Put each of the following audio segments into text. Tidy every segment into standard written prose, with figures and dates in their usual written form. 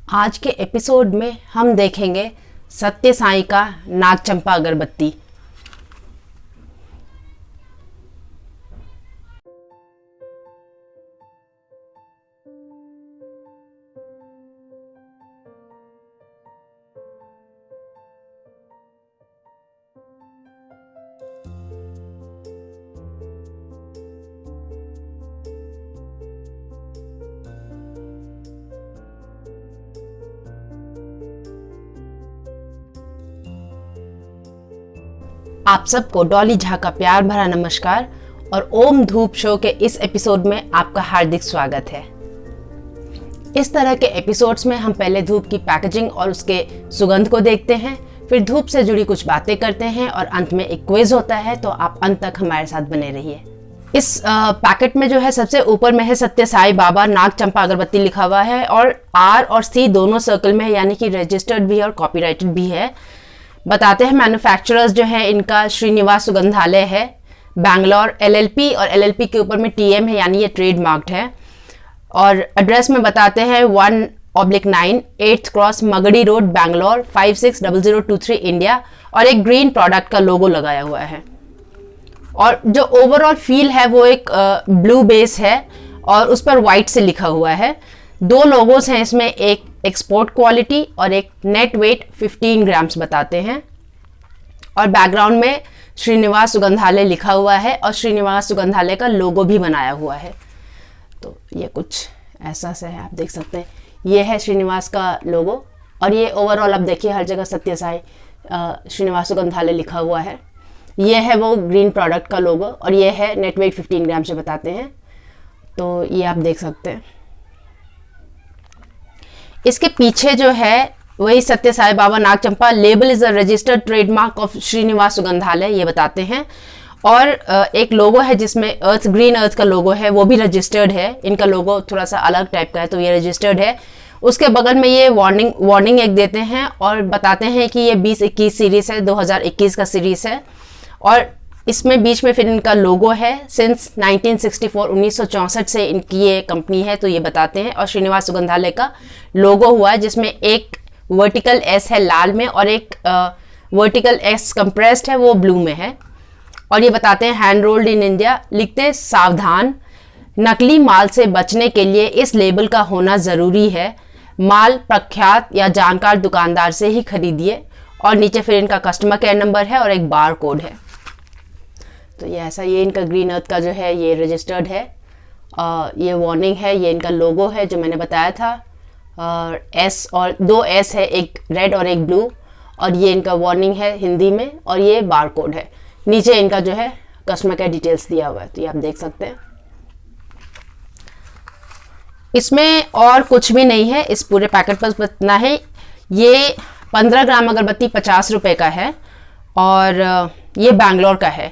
आज के एपिसोड में हम देखेंगे सत्य साईं का नागचंपा अगरबत्ती। आप सबको डॉली झा का प्यार भरा नमस्कार और ओम धूप शो के इस एपिसोड में आपका हार्दिक स्वागत है। इस तरह के एपिसोड्स में हम पहले धूप की पैकेजिंग और उसके सुगंध को देखते हैं, फिर धूप से जुड़ी कुछ बातें करते हैं और अंत में एक क्विज होता है। तो आप अंत तक हमारे साथ बने रहिए। इस पैकेट में जो है सबसे ऊपर में है सत्य साईं बाबा नागचंपा अगरबत्ती लिखा हुआ है और आर और सी दोनों सर्कल में है, यानी कि रजिस्टर्ड भी है और कॉपीराइटेड भी है। बताते हैं मैन्युफैक्चरर्स जो है इनका श्रीनिवास सुगंधालय है बैंगलोर, एलएलपी और एलएलपी के ऊपर में टीएम है, यानी ये ट्रेडमार्क्ड है। और एड्रेस में बताते हैं 1/9 8th cross Magadi road Bangalore 560023 India, और एक ग्रीन प्रोडक्ट का लोगो लगाया हुआ है। और जो ओवरऑल फील है वो एक ब्लू बेस है और उस पर व्हाइट से लिखा हुआ है। दो लोगोस हैं इसमें, एक एक्सपोर्ट क्वालिटी और एक नेट वेट 15 ग्राम्स बताते हैं। और बैकग्राउंड में श्रीनिवास सुगंधालय लिखा हुआ है और श्रीनिवास सुगंधालय का लोगो भी बनाया हुआ है। तो ये कुछ ऐसा से है, आप देख सकते हैं। ये है श्रीनिवास का लोगो और ये ओवरऑल आप देखिए हर जगह सत्य साईं श्रीनिवास सुगंधालय लिखा हुआ है। ये है वो ग्रीन प्रोडक्ट का लोगो और ये है नेट वेट 15 ग्राम से बताते हैं। तो ये आप देख सकते हैं। इसके पीछे जो है वही Satya Sai Baba Nagchampa, label is a registered trademark of Shrinivas Sugandhalaya, ये बताते हैं। और एक लोगो है जिसमें अर्थ, ग्रीन अर्थ का लोगो है, वो भी रजिस्टर्ड है। इनका लोगो थोड़ा सा अलग टाइप का है तो ये रजिस्टर्ड है। उसके बगल में ये वार्निंग एक देते हैं और बताते हैं कि ये 2021 सीरीज है, 2021 का सीरीज है। और इसमें बीच में फिर इनका लोगो है सिंस 1964 1964 से इनकी ये कंपनी है, तो ये बताते हैं। और श्रीनिवास सुगंधालय का लोगो हुआ है जिसमें एक वर्टिकल एस है लाल में और एक वर्टिकल एस कंप्रेस्ड है, वो ब्लू में है। और ये बताते हैं हैंड रोल्ड इन इंडिया। लिखते हैं सावधान, नकली माल से बचने के लिए इस लेबल का होना ज़रूरी है। माल प्रख्यात या जानकार दुकानदार से ही खरीदिए। और नीचे फिर इनका कस्टमर केयर नंबर है और एक बार कोड है। तो ये ऐसा, ये इनका ग्रीन अर्थ का जो है ये रजिस्टर्ड है। ये वार्निंग है, ये इनका लोगो है जो मैंने बताया था। एस और 2 एस है, एक रेड और एक ब्लू। और ये इनका वार्निंग है हिंदी में और ये बार कोड है। नीचे इनका जो है कस्टमर केयर डिटेल्स दिया हुआ है, तो ये आप देख सकते हैं। इसमें और कुछ भी नहीं है, इस पूरे पैकेट पर इतना है। ये 15 ग्राम अगरबत्ती 50 रुपये का है और ये बैंगलोर का है।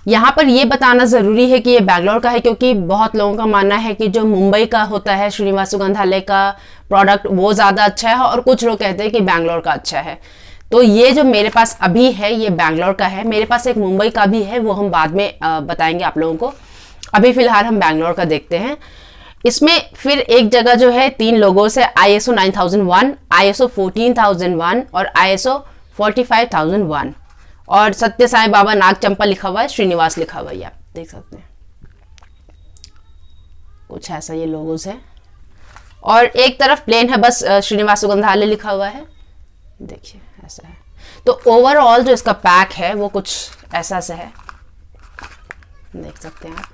यहाँ पर ये बताना ज़रूरी है कि ये बैंगलोर का है, क्योंकि बहुत लोगों का मानना है कि जो मुंबई का होता है श्रीनिवास सुगंधालय का प्रोडक्ट वो ज़्यादा अच्छा है और कुछ लोग कहते हैं कि बैंगलोर का अच्छा है। तो ये जो मेरे पास अभी है ये बैंगलोर का है। मेरे पास एक मुंबई का भी है, वो हम बाद में बताएंगे आप लोगों को। अभी फ़िलहाल हम बैंगलोर का देखते हैं। इसमें फिर एक जगह जो है 3 लोगों से ISO 9001, ISO 14001 और ISO 45001 और सत्य साईं बाबा नागचंपा लिखा हुआ है, श्रीनिवास लिखा हुआ है, आप देख सकते हैं। कुछ ऐसा ये लोगोस है और एक तरफ प्लेन है, बस श्रीनिवास सुगंधालय लिखा हुआ है, देखिए ऐसा है। तो ओवरऑल जो इसका पैक है वो कुछ ऐसा से है, देख सकते हैं आप।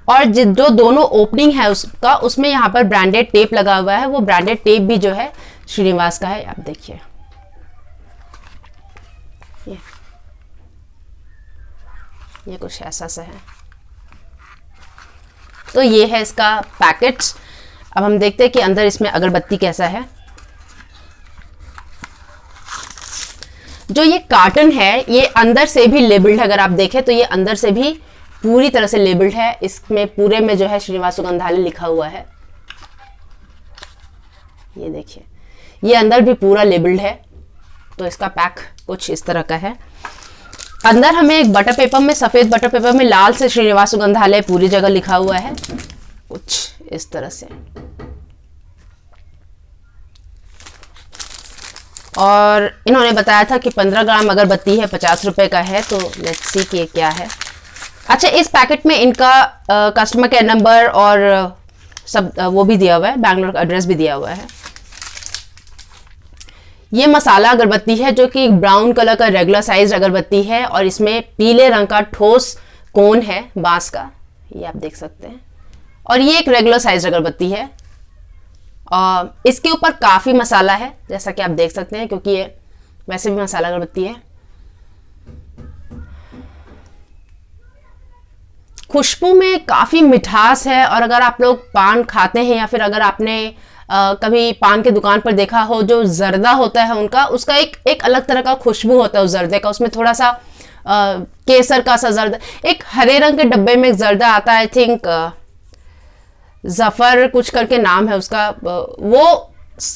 और जो दोनों ओपनिंग है उसका, उसमें यहाँ पर ब्रांडेड टेप लगा हुआ है। वो ब्रांडेड टेप भी जो है श्रीनिवास का है, आप देखिए। ये कुछ ऐसा सा है। तो ये है इसका पैकेट्स। अब हम देखते हैं कि अंदर इसमें अगरबत्ती कैसा है। जो ये कार्टन है ये अंदर से भी लेबल्ड है, अगर आप देखें तो ये अंदर से भी पूरी तरह से लेबल्ड है। इसमें पूरे में जो है श्रीनिवास सुगंधालय लिखा हुआ है, ये देखिए। ये अंदर भी पूरा लेबल्ड है। तो इसका पैक कुछ इस तरह का है। अंदर हमें एक बटर पेपर में, सफेद बटर पेपर में लाल से श्रीनिवास सुगंधालय पूरी जगह लिखा हुआ है, कुछ इस तरह से। और इन्होंने बताया था कि 15 ग्राम अगरबत्ती है, 50 रुपये का है। तो लेट्स सी कि क्या है। अच्छा, इस पैकेट में इनका कस्टमर केयर नंबर और सब वो भी दिया हुआ है, बैंगलोर का एड्रेस भी दिया हुआ है। ये मसाला अगरबत्ती है जो कि ब्राउन कलर का रेगुलर साइज अगरबत्ती है और इसमें पीले रंग का ठोस कोन है बांस का, ये आप देख सकते हैं। और ये एक रेगुलर साइज अगरबत्ती है और इसके ऊपर काफ़ी मसाला है जैसा कि आप देख सकते हैं, क्योंकि ये वैसे भी मसाला अगरबत्ती है। खुशबू में काफ़ी मिठास है और अगर आप लोग पान खाते हैं या फिर अगर आपने कभी पान के दुकान पर देखा हो, जो जर्दा होता है उनका, उसका एक अलग तरह का खुशबू होता है उस जर्दे का। उसमें थोड़ा सा केसर का सा जर्दा, एक हरे रंग के डब्बे में एक जर्दा आता है, आई थिंक जफर कुछ करके नाम है उसका। वो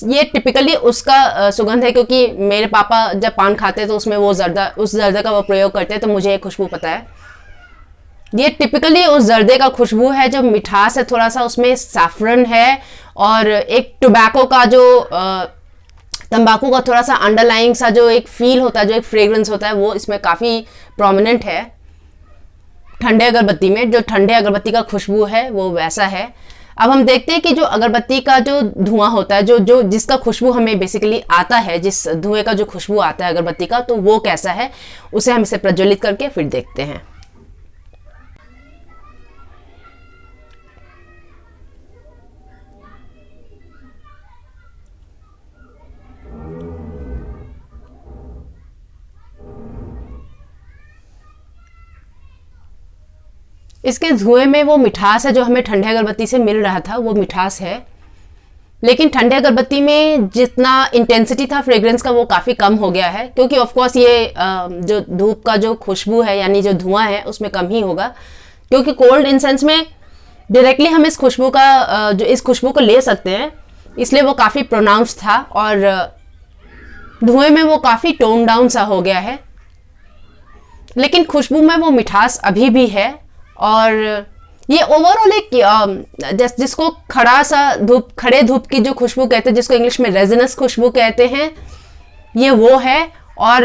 ये टिपिकली उसका सुगंध है, क्योंकि मेरे पापा जब पान खाते तो उसमें वो उस जर्दे का वो प्रयोग करते हैं, तो मुझे ये खुशबू पता है। ये टिपिकली उस जर्दे का खुशबू है जो मिठास है, थोड़ा सा उसमें सैफरन है और एक टोबैको का जो तंबाकू का थोड़ा सा अंडरलाइंग सा जो एक फील होता है, जो एक फ्रेग्रेंस होता है, वो इसमें काफ़ी प्रोमिनेंट है। ठंडे अगरबत्ती में जो ठंडे अगरबत्ती का खुशबू है वो वैसा है। अब हम देखते हैं कि जो अगरबत्ती का जो धुआं होता है, जो जिसका खुशबू हमें बेसिकली आता है, जिस धुएं का जो खुशबू आता है अगरबत्ती का, तो वो कैसा है, उसे हम इसे प्रज्वलित करके फिर देखते हैं। इसके धुएं में वो मिठास है जो हमें ठंडे अगरबत्ती से मिल रहा था, वो मिठास है। लेकिन ठंडे अगरबत्ती में जितना इंटेंसिटी था फ्रेग्रेंस का वो काफ़ी कम हो गया है, क्योंकि ऑफ कोर्स ये जो धूप का जो खुशबू है यानी जो धुआं है उसमें कम ही होगा, क्योंकि कोल्ड इंसेंस में डायरेक्टली हम इस खुशबू को ले सकते हैं, इसलिए वो काफ़ी प्रोनाउंस था। और धुएं में वो काफ़ी टोन डाउन सा हो गया है, लेकिन खुशबू में वो मिठास अभी भी है। और ये ओवरऑल एक जिसको खड़े धूप की जो खुशबू कहते हैं, जिसको इंग्लिश में रेजिनस खुशबू कहते हैं, ये वो है। और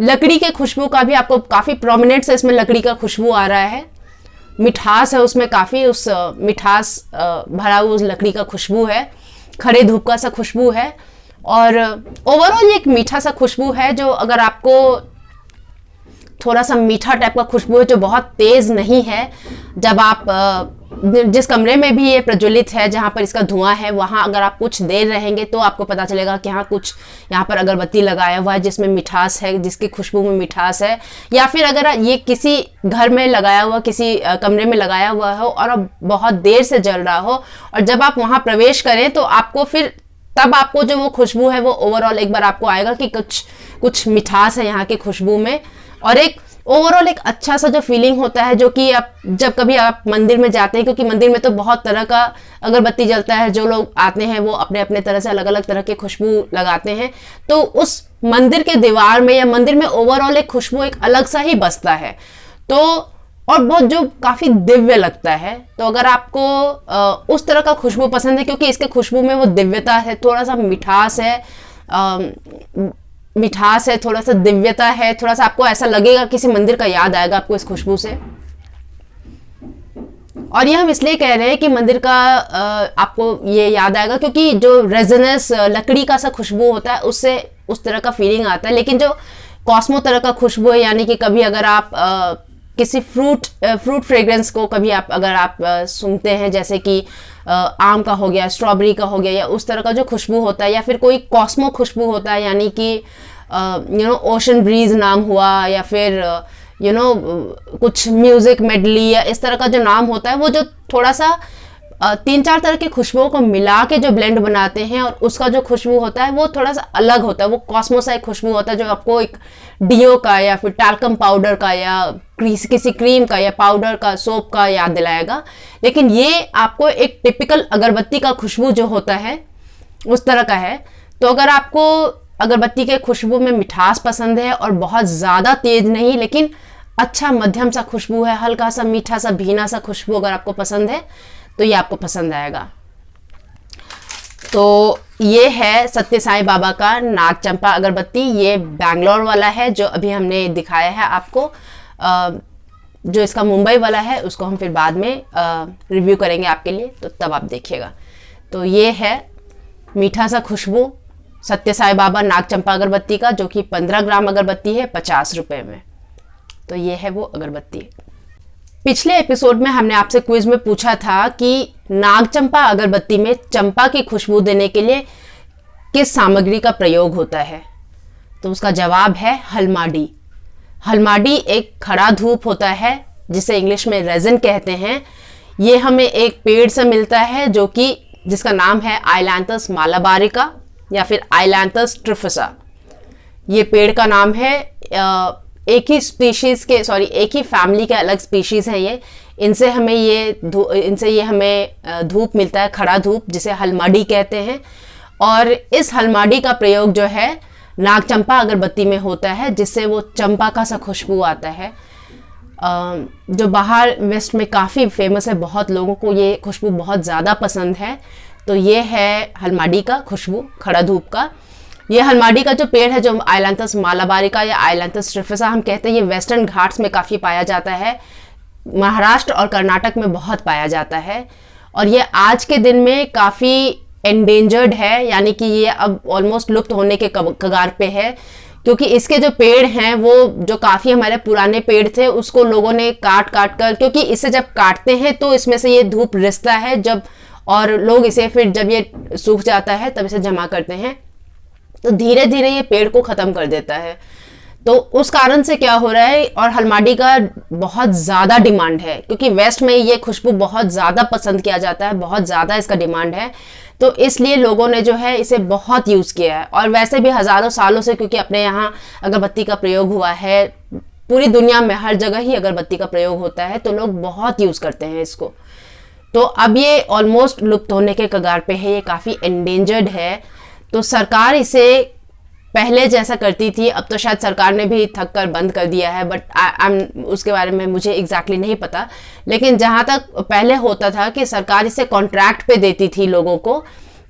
लकड़ी के खुशबू का भी आपको काफ़ी प्रोमिनेंट से इसमें लकड़ी का खुशबू आ रहा है, मिठास है उसमें काफ़ी, उस मिठास भरा हुआ उस लकड़ी का खुशबू है, खड़े धूप का सा खुशबू है। और ओवरऑल एक मीठा सा खुशबू है, जो अगर आपको थोड़ा सा मीठा टाइप का खुशबू है जो बहुत तेज़ नहीं है, जब आप जिस कमरे में भी ये प्रज्वलित है, जहाँ पर इसका धुआं है, वहाँ अगर आप कुछ देर रहेंगे तो आपको पता चलेगा कि हाँ कुछ यहाँ पर अगरबत्ती लगाया हुआ है जिसमें मिठास है, जिसकी खुशबू में मिठास है। या फिर अगर ये किसी घर में लगाया हुआ, किसी कमरे में लगाया हुआ हो और अब बहुत देर से जल रहा हो, और जब आप वहाँ प्रवेश करें तो आपको फिर तब आपको जो वो खुशबू है वो ओवरऑल एक बार आपको आएगा कि कुछ मिठास है यहाँ की खुशबू में। और एक ओवरऑल एक अच्छा सा जो फीलिंग होता है, जो कि आप जब कभी आप मंदिर में जाते हैं, क्योंकि मंदिर में तो बहुत तरह का अगरबत्ती जलता है, जो लोग आते हैं वो अपने अपने तरह से अलग अलग तरह के खुशबू लगाते हैं, तो उस मंदिर के दीवार में या मंदिर में ओवरऑल एक खुशबू एक अलग सा ही बसता है, तो और बहुत जो काफ़ी दिव्य लगता है। तो अगर आपको उस तरह का खुशबू पसंद है, क्योंकि इसके खुशबू में वो दिव्यता है, थोड़ा सा मिठास है, थोड़ा सा दिव्यता है, थोड़ा सा आपको ऐसा लगेगा किसी मंदिर का याद आएगा आपको इस खुशबू से। और ये हम इसलिए कह रहे हैं कि मंदिर का आपको ये याद आएगा, क्योंकि जो रेजोनेंस लकड़ी का सा खुशबू होता है उससे उस तरह का फीलिंग आता है। लेकिन जो कॉस्मो तरह का खुशबू है, यानी कि कभी अगर आप किसी फ्रूट फ्रेग्रेंस को कभी अगर आप सूंघते हैं, जैसे कि आम का हो गया, स्ट्रॉबेरी का हो गया, या उस तरह का जो खुशबू होता है, या फिर कोई कॉस्मो खुशबू होता है, यानी कि ओशन ब्रीज नाम हुआ, या फिर कुछ म्यूजिक मेडली या इस तरह का जो नाम होता है, वो जो थोड़ा सा 3-4 तरह की खुशबुओं को मिला के जो ब्लेंड बनाते हैं और उसका जो खुशबू होता है वो थोड़ा सा अलग होता है, वो कॉस्मोसा एक खुशबू होता है, जो आपको एक डियो का या फिर टाल्कम पाउडर का या किसी क्रीम का या पाउडर का, सोप का याद दिलाएगा। लेकिन ये आपको एक टिपिकल अगरबत्ती का खुशबू जो होता है उस तरह का है। तो अगर आपको अगरबत्ती के खुशबू में मिठास पसंद है और बहुत ज़्यादा तेज नहीं, लेकिन अच्छा मध्यम सा खुशबू है, हल्का सा मीठा सा भीना सा खुशबू अगर आपको पसंद है तो ये आपको पसंद आएगा। तो ये है सत्य साईं बाबा का नाग चंपा अगरबत्ती। ये बैंगलोर वाला है जो अभी हमने दिखाया है आपको। जो इसका मुंबई वाला है उसको हम फिर बाद में रिव्यू करेंगे आपके लिए, तो तब आप देखिएगा। तो ये है मीठा सा खुशबू सत्य साईं बाबा नाग चंपा अगरबत्ती का, जो कि 15 ग्राम अगरबत्ती है 50 रुपए में। तो ये है वो अगरबत्ती। पिछले एपिसोड में हमने आपसे क्विज में पूछा था कि नाग चंपा अगरबत्ती में चंपा की खुशबू देने के लिए किस सामग्री का प्रयोग होता है। तो उसका जवाब है हलमाडी। हलमाडी एक खड़ा धूप होता है जिसे इंग्लिश में रेजिन कहते हैं। ये हमें एक पेड़ से मिलता है जो कि जिसका नाम है आइलैंथस मालाबारिका या फिर आइलैंथस ट्रिफिसा। ये पेड़ का नाम है। एक ही फैमिली के अलग स्पीशीज हैं ये। इनसे हमें धूप मिलता है, खड़ा धूप, जिसे हलमाडी कहते हैं। और इस हलमाडी का प्रयोग जो है नाग चंपा अगरबत्ती में होता है, जिससे वो चंपा का सा खुशबू आता है, जो बाहर वेस्ट में काफ़ी फेमस है। बहुत लोगों को ये खुशबू बहुत ज़्यादा पसंद है। तो ये है हलमाडी का खुशबू खड़ा धूप का। ये हलमाडी का जो पेड़ है, जो आइलैंथस मालाबारिका या आइलैंथस ट्रिफिसा हम कहते हैं, ये वेस्टर्न घाट्स में काफ़ी पाया जाता है। महाराष्ट्र और कर्नाटक में बहुत पाया जाता है। और ये आज के दिन में काफ़ी एंडेंजर्ड है, यानी कि ये अब ऑलमोस्ट लुप्त होने के कगार पे है, क्योंकि इसके जो पेड़ हैं वो जो काफ़ी हमारे पुराने पेड़ थे उसको लोगों ने काट कर, क्योंकि इसे जब काटते हैं तो इसमें से ये धूप रिसता है जब, और लोग इसे फिर जब ये सूख जाता है तब इसे जमा करते हैं, तो धीरे धीरे ये पेड़ को ख़त्म कर देता है। तो उस कारण से क्या हो रहा है, और हलमाडी का बहुत ज़्यादा डिमांड है क्योंकि वेस्ट में ये खुशबू बहुत ज़्यादा पसंद किया जाता है, बहुत ज़्यादा इसका डिमांड है। तो इसलिए लोगों ने जो है इसे बहुत यूज़ किया है। और वैसे भी हज़ारों सालों से, क्योंकि अपने यहाँ अगरबत्ती का प्रयोग हुआ है, पूरी दुनिया में हर जगह ही अगरबत्ती का प्रयोग होता है, तो लोग बहुत यूज़ करते हैं इसको। तो अब ये ऑलमोस्ट लुप्त होने के कगार पे है, ये काफ़ी एंडेंजर्ड है। तो सरकार इसे पहले जैसा करती थी, अब तो शायद सरकार ने भी थक कर बंद कर दिया है, बट उसके बारे में मुझे एग्जैक्टली नहीं पता। लेकिन जहाँ तक पहले होता था कि सरकार इसे कॉन्ट्रैक्ट पे देती थी लोगों को,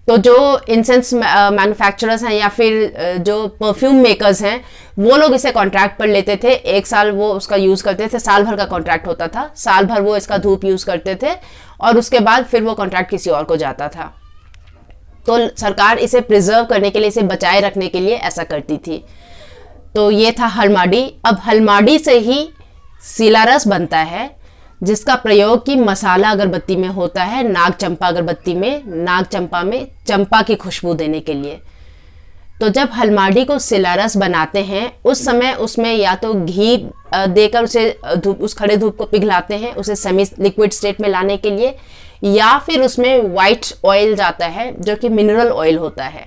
तो जो इंसेंस मैन्युफैक्चरर्स हैं या फिर जो परफ्यूम मेकर्स हैं वो लोग इसे कॉन्ट्रैक्ट पर लेते थे। 1 साल वो उसका यूज़ करते थे, साल भर का कॉन्ट्रैक्ट होता था, साल भर वो इसका धूप यूज़ करते थे और उसके बाद फिर वो कॉन्ट्रैक्ट किसी और को जाता था। तो सरकार इसे प्रिजर्व करने के लिए, इसे बचाए रखने के लिए ऐसा करती थी। तो ये था हलमाडी। अब हलमाडी से ही सिलारस बनता है, जिसका प्रयोग की मसाला अगरबत्ती में होता है, नाग चंपा अगरबत्ती में, नाग चंपा में चंपा की खुशबू देने के लिए। तो जब हलमाडी को सिलारस बनाते हैं उस समय उसमें या तो घी देकर उसे उस खड़े धूप को पिघलाते हैं उसे सेमी लिक्विड स्टेट में लाने के लिए, या फिर उसमें वाइट ऑयल जाता है जो कि मिनरल ऑयल होता है।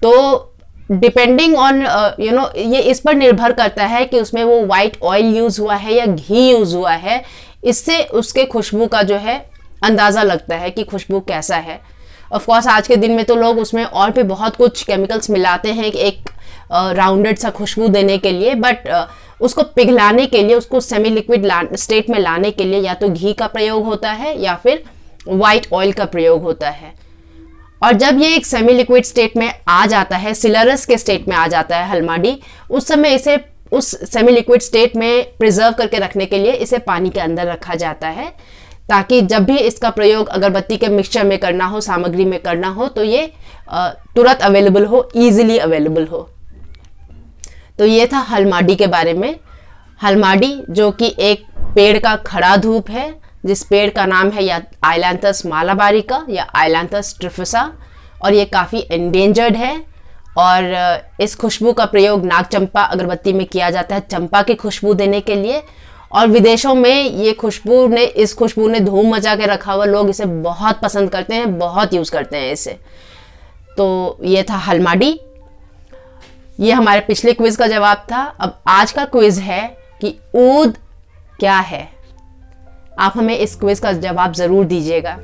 तो डिपेंडिंग ऑन ये इस पर निर्भर करता है कि उसमें वो वाइट ऑयल यूज़ हुआ है या घी यूज़ हुआ है। इससे उसके खुशबू का जो है अंदाज़ा लगता है कि खुशबू कैसा है। ऑफ कोर्स आज के दिन में तो लोग उसमें और भी बहुत कुछ केमिकल्स मिलाते हैं एक राउंडेड सा खुशबू देने के लिए, बट उसको पिघलाने के लिए, उसको सेमी लिक्विड स्टेट में लाने के लिए या तो घी का प्रयोग होता है या फिर वाइट ऑयल का प्रयोग होता है। और जब ये एक सेमी लिक्विड स्टेट में आ जाता है, सिलारस के स्टेट में आ जाता है हलमाडी, उस समय इसे उस सेमी लिक्विड स्टेट में प्रिजर्व करके रखने के लिए इसे पानी के अंदर रखा जाता है, ताकि जब भी इसका प्रयोग अगरबत्ती के मिक्सचर में करना हो, सामग्री में करना हो, तो ये तुरंत अवेलेबल हो, ईजिली अवेलेबल हो। तो ये था हलमाडी के बारे में। हलमाडी जो कि एक पेड़ का खड़ा धूप है, जिस पेड़ का नाम है या आइलैंथस मालाबारिका या आइलैंथस ट्रिफिसा, और ये काफ़ी एंडेंजर्ड है। और इस खुशबू का प्रयोग नाग चंपा अगरबत्ती में किया जाता है चंपा की खुशबू देने के लिए। और विदेशों में इस खुशबू ने धूम मचा के रखा हुआ, लोग इसे बहुत पसंद करते हैं, बहुत यूज़ करते हैं इसे। तो ये था हलमाडी। ये हमारे पिछले क्विज का जवाब था। अब आज का क्विज है कि ऊद क्या है। आप हमें इस क्विज का जवाब ज़रूर दीजिएगा।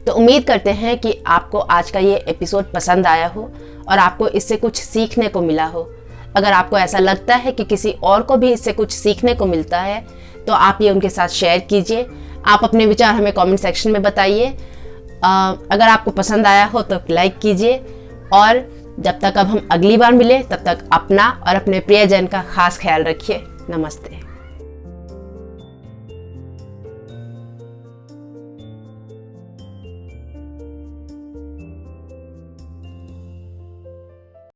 तो उम्मीद करते हैं कि आपको आज का ये एपिसोड पसंद आया हो और आपको इससे कुछ सीखने को मिला हो। अगर आपको ऐसा लगता है कि किसी और को भी इससे कुछ सीखने को मिलता है तो आप ये उनके साथ शेयर कीजिए। आप अपने विचार हमें कमेंट सेक्शन में बताइए। अगर आपको पसंद आया हो तो लाइक कीजिए, और जब तक अब हम अगली बार मिले तब तक अपना और अपने प्रियजन का खास ख्याल रखिए। नमस्ते।